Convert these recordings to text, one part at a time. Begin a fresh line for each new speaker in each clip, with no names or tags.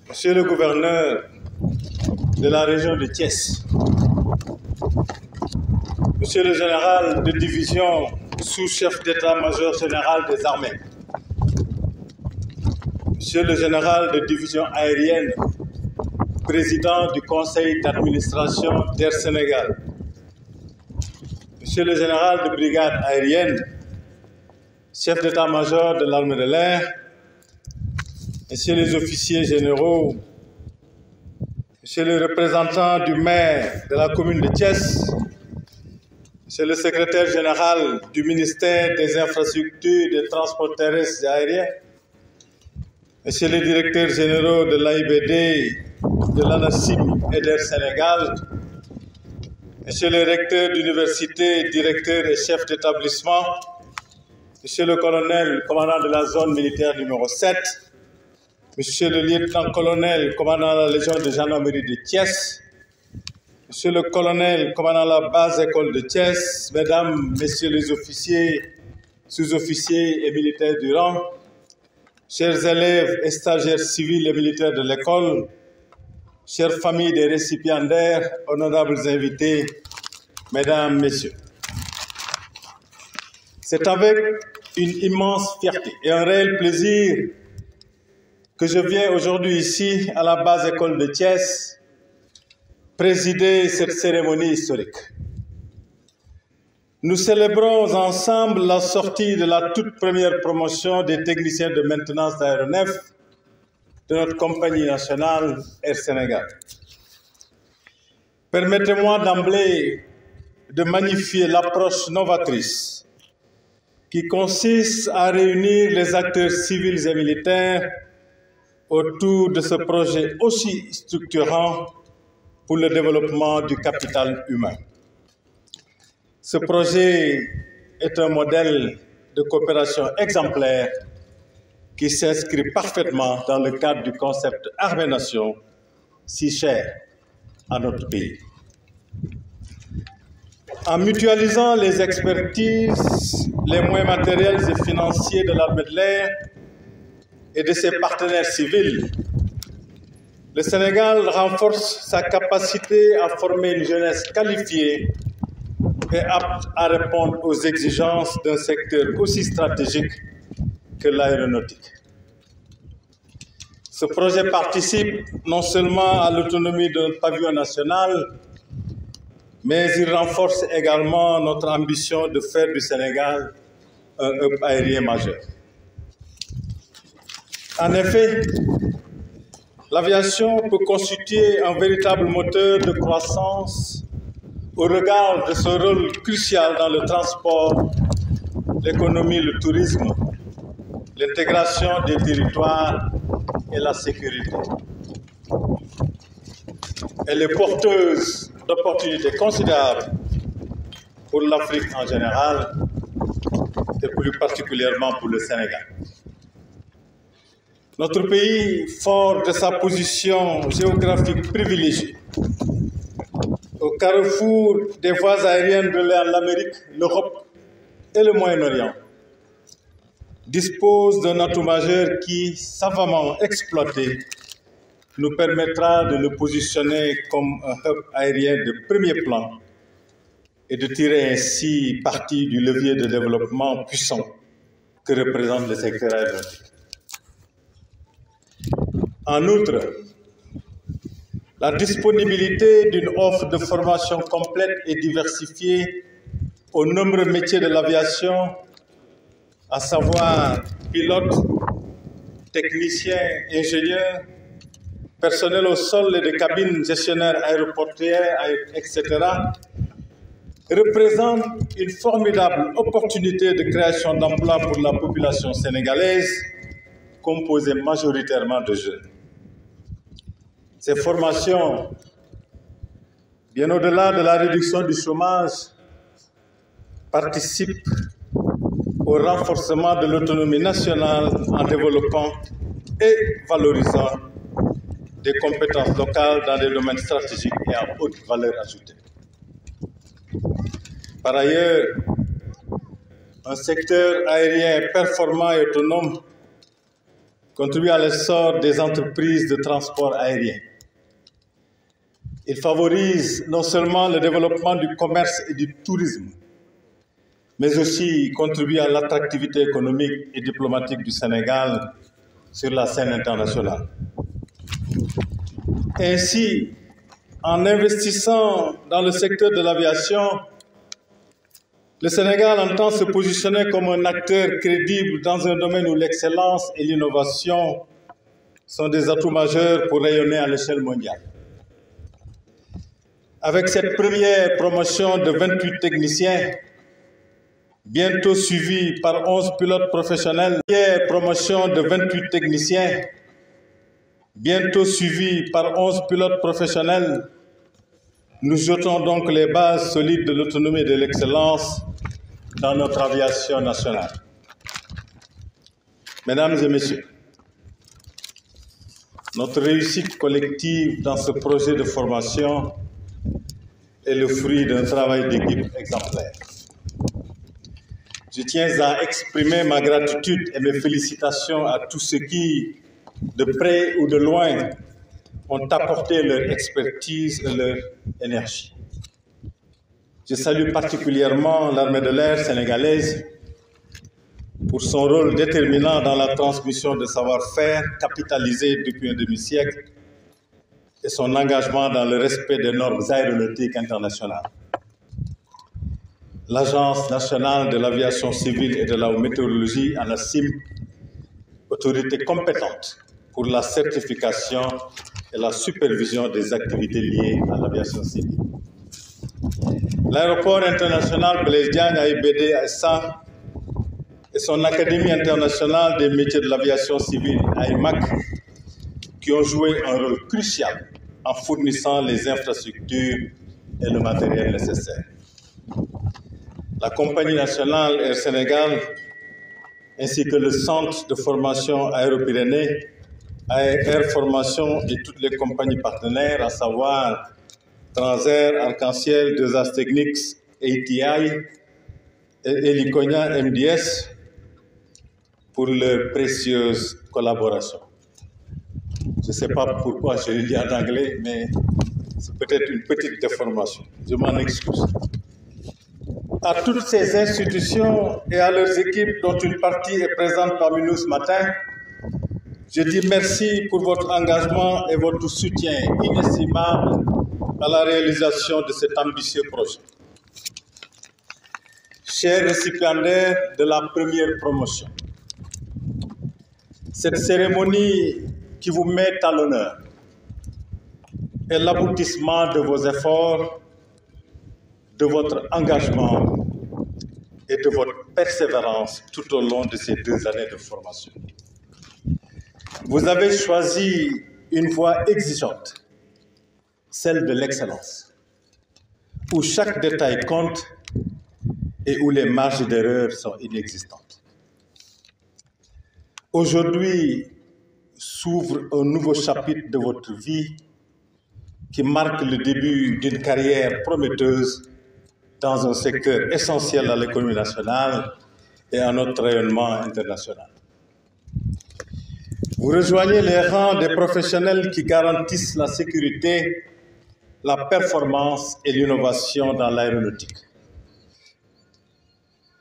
Monsieur le gouverneur de la région de Thiès, Monsieur le général de division, sous-chef d'état-major général des armées, Monsieur le général de division aérienne, président du conseil d'administration d'Air Sénégal, Monsieur le général de brigade aérienne, chef d'état-major de l'armée de l'air, Messieurs les officiers généraux, Monsieur le représentant du maire de la commune de Thiès, Monsieur le secrétaire général du ministère des infrastructures, des transports terrestres et aériens, Monsieur les directeurs généraux de l'AIBD, de l'ANACIM et d'Air Sénégal, Monsieur le recteur d'université, directeur et chef d'établissement, Monsieur le colonel, commandant de la zone militaire numéro 7, Monsieur le lieutenant-colonel, commandant la Légion de gendarmerie de Thiès, Monsieur le colonel, commandant la base école de Thiès, Mesdames, Messieurs les officiers, sous-officiers et militaires du rang, chers élèves et stagiaires civils et militaires de l'école, chères familles des récipiendaires, honorables invités, Mesdames, Messieurs. C'est avec une immense fierté et un réel plaisir que je viens aujourd'hui ici à la base école de Thiès présider cette cérémonie historique. Nous célébrons ensemble la sortie de la toute première promotion des techniciens de maintenance d'aéronefs de notre compagnie nationale Air Sénégal. Permettez-moi d'emblée de magnifier l'approche novatrice qui consiste à réunir les acteurs civils et militaires autour de ce projet aussi structurant pour le développement du capital humain. Ce projet est un modèle de coopération exemplaire qui s'inscrit parfaitement dans le cadre du concept armée-nation si cher à notre pays. En mutualisant les expertises, les moyens matériels et financiers de l'armée de l'air et de ses partenaires civils, le Sénégal renforce sa capacité à former une jeunesse qualifiée et apte à répondre aux exigences d'un secteur aussi stratégique que l'aéronautique. Ce projet participe non seulement à l'autonomie de notre pavillon national, mais il renforce également notre ambition de faire du Sénégal un hub aérien majeur. En effet, l'aviation peut constituer un véritable moteur de croissance au regard de son rôle crucial dans le transport, l'économie, le tourisme, l'intégration des territoires et la sécurité. Elle est porteuse d'opportunités considérables pour l'Afrique en général et plus particulièrement pour le Sénégal. Notre pays, fort de sa position géographique privilégiée, au carrefour des voies aériennes de l'Amérique, l'Europe et le Moyen-Orient, dispose d'un atout majeur qui, savamment exploité, nous permettra de nous positionner comme un hub aérien de premier plan et de tirer ainsi parti du levier de développement puissant que représente le secteur aéronautique. En outre, la disponibilité d'une offre de formation complète et diversifiée aux nombreux métiers de l'aviation, à savoir pilote, technicien, ingénieur, personnel au sol et de cabines, gestionnaires aéroportuaires, etc., représente une formidable opportunité de création d'emplois pour la population sénégalaise, composée majoritairement de jeunes. Ces formations, bien au-delà de la réduction du chômage, participent au renforcement de l'autonomie nationale en développant et valorisant des compétences locales dans des domaines stratégiques et à haute valeur ajoutée. Par ailleurs, un secteur aérien performant et autonome contribue à l'essor des entreprises de transport aérien. Il favorise non seulement le développement du commerce et du tourisme, mais aussi contribue à l'attractivité économique et diplomatique du Sénégal sur la scène internationale. Ainsi, en investissant dans le secteur de l'aviation, le Sénégal entend se positionner comme un acteur crédible dans un domaine où l'excellence et l'innovation sont des atouts majeurs pour rayonner à l'échelle mondiale. Avec cette première promotion de 28 techniciens, bientôt suivie par 11 pilotes professionnels, promotion de 28 techniciens, bientôt suivie par 11 pilotes professionnels, nous jetons donc les bases solides de l'autonomie et de l'excellence dans notre aviation nationale. Mesdames et messieurs, notre réussite collective dans ce projet de formation est le fruit d'un travail d'équipe exemplaire. Je tiens à exprimer ma gratitude et mes félicitations à tous ceux qui, de près ou de loin, ont apporté leur expertise et leur énergie. Je salue particulièrement l'armée de l'air sénégalaise pour son rôle déterminant dans la transmission de savoir-faire capitalisé depuis un demi-siècle et son engagement dans le respect des normes aéronautiques internationales. L'Agence nationale de l'aviation civile et de la météorologie, ANACIM, autorité compétente pour la certification et la supervision des activités liées à l'aviation civile. L'aéroport international Blaise Diagne AIBD SA et son Académie internationale des métiers de l'aviation civile AIMAC qui ont joué un rôle crucial en fournissant les infrastructures et le matériel nécessaire. La Compagnie nationale Air Sénégal ainsi que le Centre de formation Aéropyrénées, Air Formation et toutes les compagnies partenaires, à savoir Transair, Arc-en-Ciel, 2As Technics, ATI et Liconia MDS pour leur précieuse collaboration. Je ne sais pas pourquoi je le dis en anglais, mais c'est peut-être une petite déformation. Je m'en excuse. À toutes ces institutions et à leurs équipes dont une partie est présente parmi nous ce matin, je dis merci pour votre engagement et votre soutien inestimable à la réalisation de cet ambitieux projet. Chers récipiendaires de la première promotion, cette cérémonie qui vous met à l'honneur est l'aboutissement de vos efforts, de votre engagement et de votre persévérance tout au long de ces 2 années de formation. Vous avez choisi une voie exigeante, celle de l'excellence, où chaque détail compte et où les marges d'erreur sont inexistantes. Aujourd'hui s'ouvre un nouveau chapitre de votre vie qui marque le début d'une carrière prometteuse dans un secteur essentiel à l'économie nationale et à notre rayonnement international. Vous rejoignez les rangs des professionnels qui garantissent la sécurité, la performance et l'innovation dans l'aéronautique.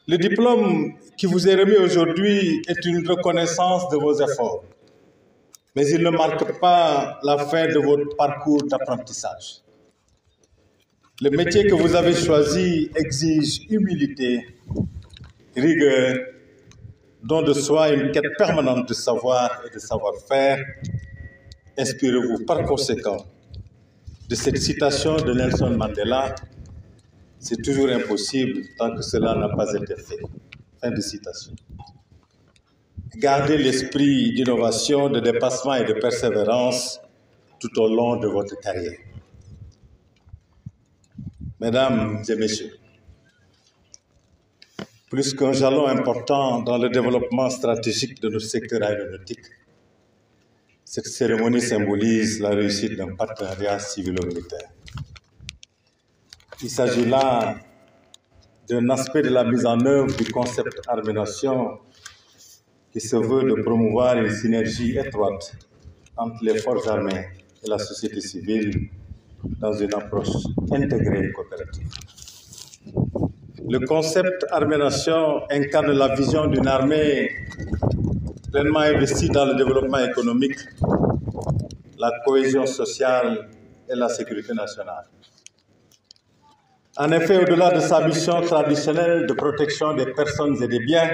Le diplôme qui vous est remis aujourd'hui est une reconnaissance de vos efforts, mais il ne marque pas la fin de votre parcours d'apprentissage. Le métier que vous avez choisi exige humilité, rigueur, don de soi et une quête permanente de savoir et de savoir-faire. Inspirez-vous par conséquent de cette citation de Nelson Mandela: « C'est toujours impossible tant que cela n'a pas été fait ». Fin de citation. Gardez l'esprit d'innovation, de dépassement et de persévérance tout au long de votre carrière. Mesdames et messieurs, plus qu'un jalon important dans le développement stratégique de notre secteur aéronautique, cette cérémonie symbolise la réussite d'un partenariat civilo-militaire. Il s'agit là d'un aspect de la mise en œuvre du concept Armée-Nation qui se veut de promouvoir une synergie étroite entre les forces armées et la société civile dans une approche intégrée et coopérative. Le concept Armée-Nation incarne la vision d'une armée pleinement investie dans le développement économique, la cohésion sociale et la sécurité nationale. En effet, au-delà de sa mission traditionnelle de protection des personnes et des biens,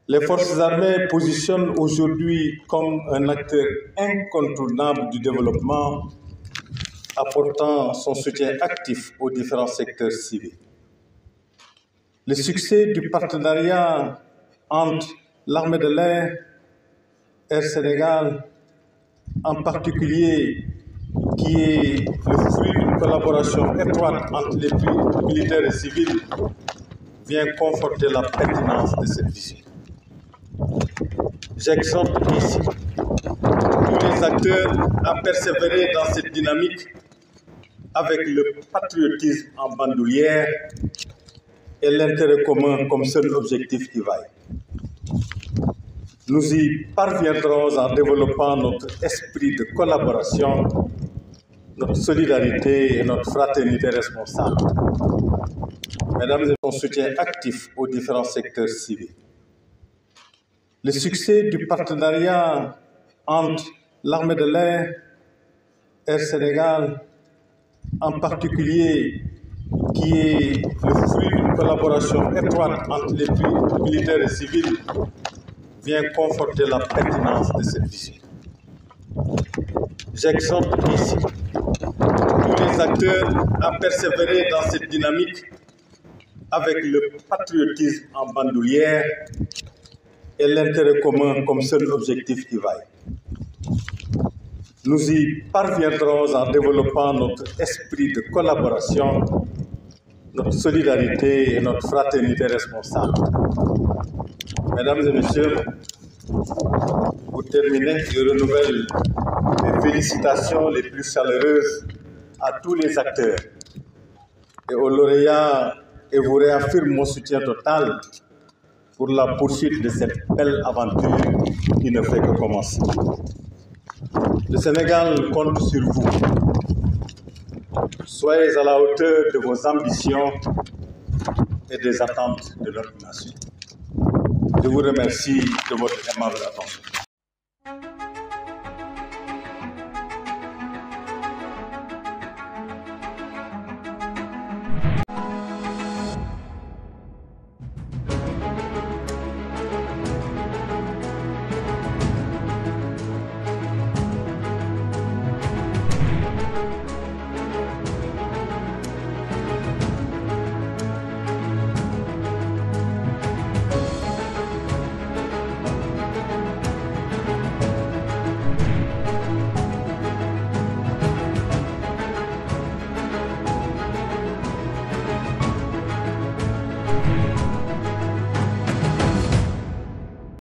les forces armées positionnent aujourd'hui comme un acteur incontournable du développement, apportant son soutien actif aux différents secteurs civils. Le succès du partenariat entre l'armée de l'air, Air Sénégal, en particulier, qui est le fruit d'une collaboration étroite entre les militaires et civils, vient conforter la pertinence de cette vision. J'exhorte ici tous les acteurs à persévérer dans cette dynamique avec le patriotisme en bandoulière et l'intérêt commun comme seul objectif qui vaille. Nous y parviendrons en développant notre esprit de collaboration, notre solidarité et notre fraternité responsable. Mesdames et messieurs, son soutien actif aux différents secteurs civils. Le succès du partenariat entre l'armée de l'air, Air Sénégal, en particulier, qui est le fruit d'une collaboration étroite entre les militaires et civils, vient conforter la pertinence de cette vision. J'exhorte ici tous les acteurs à persévérer dans cette dynamique avec le patriotisme en bandoulière et l'intérêt commun comme seul objectif qui vaille. Nous y parviendrons en développant notre esprit de collaboration, notre solidarité et notre fraternité responsable. Mesdames et messieurs, pour terminer, je renouvelle mes félicitations les plus chaleureuses à tous les acteurs et aux lauréats et vous réaffirme mon soutien total pour la poursuite de cette belle aventure qui ne fait que commencer. Le Sénégal compte sur vous. Soyez à la hauteur de vos ambitions et des attentes de notre nation. Je vous remercie de votre aimable attention.